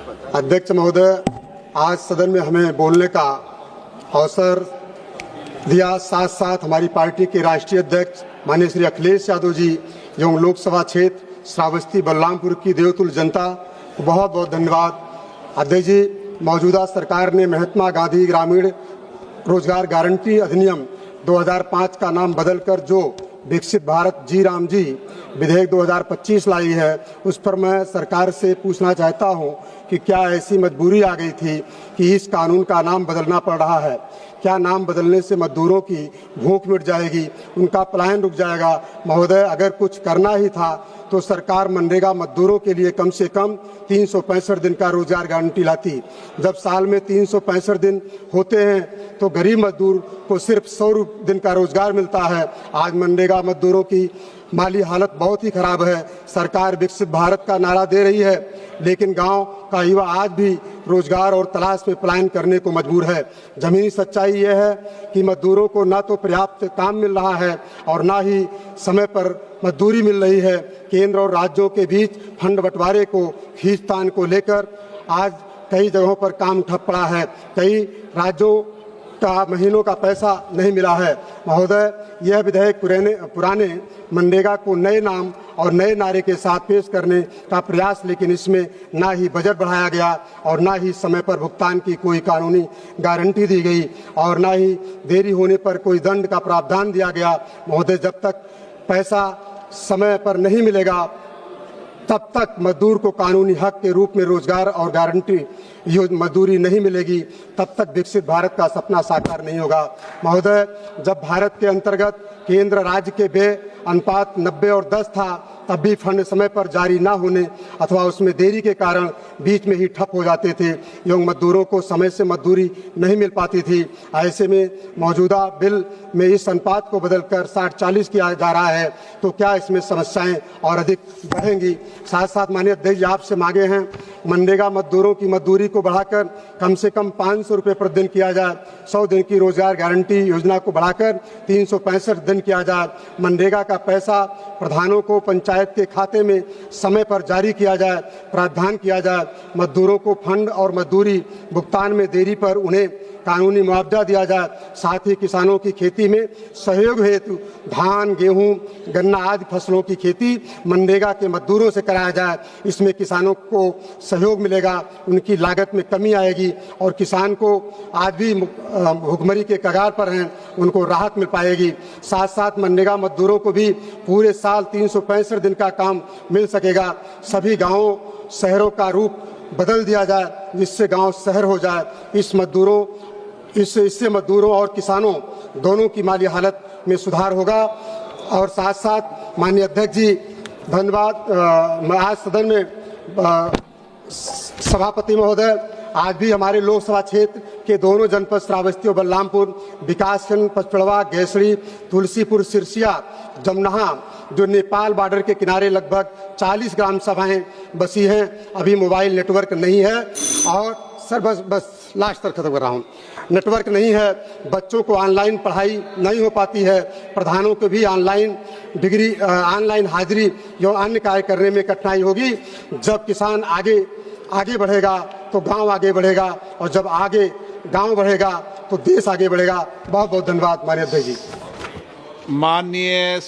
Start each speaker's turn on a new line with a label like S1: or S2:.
S1: अध्यक्ष महोदय, आज सदन में हमें बोलने का अवसर दिया, साथ साथ हमारी पार्टी के राष्ट्रीय अध्यक्ष माननीय श्री अखिलेश यादव जी एवं लोकसभा क्षेत्र श्रावस्ती बलरामपुर की देवतुल्य जनता को बहुत बहुत धन्यवाद। अध्यक्ष जी, मौजूदा सरकार ने महात्मा गांधी ग्रामीण रोजगार गारंटी अधिनियम 2005 का नाम बदलकर जो विकसित भारत जी राम जी विधेयक 2025 लाई है, उस पर मैं सरकार से पूछना चाहता हूं कि क्या ऐसी मजबूरी आ गई थी कि इस कानून का नाम बदलना पड़ रहा है? क्या नाम बदलने से मजदूरों की भूख मिट जाएगी, उनका पलायन रुक जाएगा? महोदय, अगर कुछ करना ही था तो सरकार मनरेगा मजदूरों के लिए कम से कम 365 दिन का रोजगार गारंटी लाती। जब साल में 365 दिन होते हैं तो गरीब मजदूर को सिर्फ 100 दिन का रोजगार मिलता है। आज मनरेगा मजदूरों की माली हालत बहुत ही खराब है। सरकार विकसित भारत का नारा दे रही है, लेकिन गांव का युवा आज भी रोजगार और तलाश में पलायन करने को मजबूर है। जमीनी सच्चाई यह है कि मजदूरों को न तो पर्याप्त काम मिल रहा है और न ही समय पर मजदूरी मिल रही है। केंद्र और राज्यों के बीच फंड बंटवारे को खींचतान को लेकर आज कई जगहों पर काम ठप पड़ा है। कई राज्यों का महीनों का पैसा नहीं मिला है। महोदय, यह विधेयक पुराने मनरेगा को नए नाम और नए नारे के साथ पेश करने का प्रयास, लेकिन इसमें ना ही बजट बढ़ाया गया और ना ही समय पर भुगतान की कोई कानूनी गारंटी दी गई और ना ही देरी होने पर कोई दंड का प्रावधान दिया गया। महोदय, जब तक पैसा समय पर नहीं मिलेगा तब तक मजदूर को कानूनी हक के रूप में रोजगार और गारंटी मजदूरी नहीं मिलेगी, तब तक विकसित भारत का सपना साकार नहीं होगा। महोदय, जब भारत के अंतर्गत केंद्र राज्य के व्यय अनुपात 90 और 10 था, तब भी फंड समय पर जारी न होने अथवा उसमें देरी के कारण बीच में ही ठप हो जाते थे एवं मजदूरों को समय से मजदूरी नहीं मिल पाती थी। ऐसे में मौजूदा बिल में इस अनुपात को बदलकर 60-40 किया जा रहा है, तो क्या इसमें समस्याएं और अधिक बढ़ेंगी? साथ साथ माननीय अध्यक्ष जी, आपसे मांगे हैं मनरेगा मजदूरों की मजदूरी को बढ़ाकर कम से कम 500 रुपये प्रतिदिन किया जाए। 100 दिन की रोजगार गारंटी योजना को बढ़ाकर 365 दिन किया जाए। मनरेगा का पैसा प्रधानों को पंचायत के खाते में समय पर जारी किया जाए, प्रावधान किया जाए। मजदूरों को फंड और मजदूरी भुगतान में देरी पर उन्हें कानूनी मुआवजा दिया जाए। साथ ही किसानों की खेती में सहयोग हेतु धान, गेहूं, गन्ना आदि फसलों की खेती मनरेगा के मजदूरों से कराया जाए। इसमें किसानों को सहयोग मिलेगा, उनकी लागत में कमी आएगी और किसान को आज भी भुखमरी के कगार पर हैं, उनको राहत मिल पाएगी। साथ साथ मनरेगा मजदूरों को भी पूरे साल 365 दिन का काम मिल सकेगा। सभी गाँवों शहरों का रूप बदल दिया जाए, जिससे गांव शहर हो जाए। इससे मजदूरों और किसानों दोनों की माली हालत में सुधार होगा। और साथ साथ माननीय अध्यक्ष जी, धन्यवाद। मैं आज सदन में सभापति महोदय, आज भी हमारे लोकसभा क्षेत्र के दोनों जनपद श्रावस्ती और बलरामपुर, विकासखंड पचपड़वा, गैसड़ी, तुलसीपुर, सिरसिया, जमनहा, जो नेपाल बॉर्डर के किनारे लगभग 40 ग्राम सभाएं बसी हैं, अभी मोबाइल नेटवर्क नहीं है। और सर बस लास्ट तक खत्म कर रहा हूँ। नेटवर्क नहीं है, बच्चों को ऑनलाइन पढ़ाई नहीं हो पाती है, प्रधानों को भी ऑनलाइन हाजिरी जो अन्य कार्य करने में कठिनाई होगी। जब किसान आगे बढ़ेगा तो गांव आगे बढ़ेगा, और जब आगे गांव बढ़ेगा तो देश आगे बढ़ेगा। बहुत बहुत धन्यवाद माननीय अध्यक्ष जी।
S2: माननीय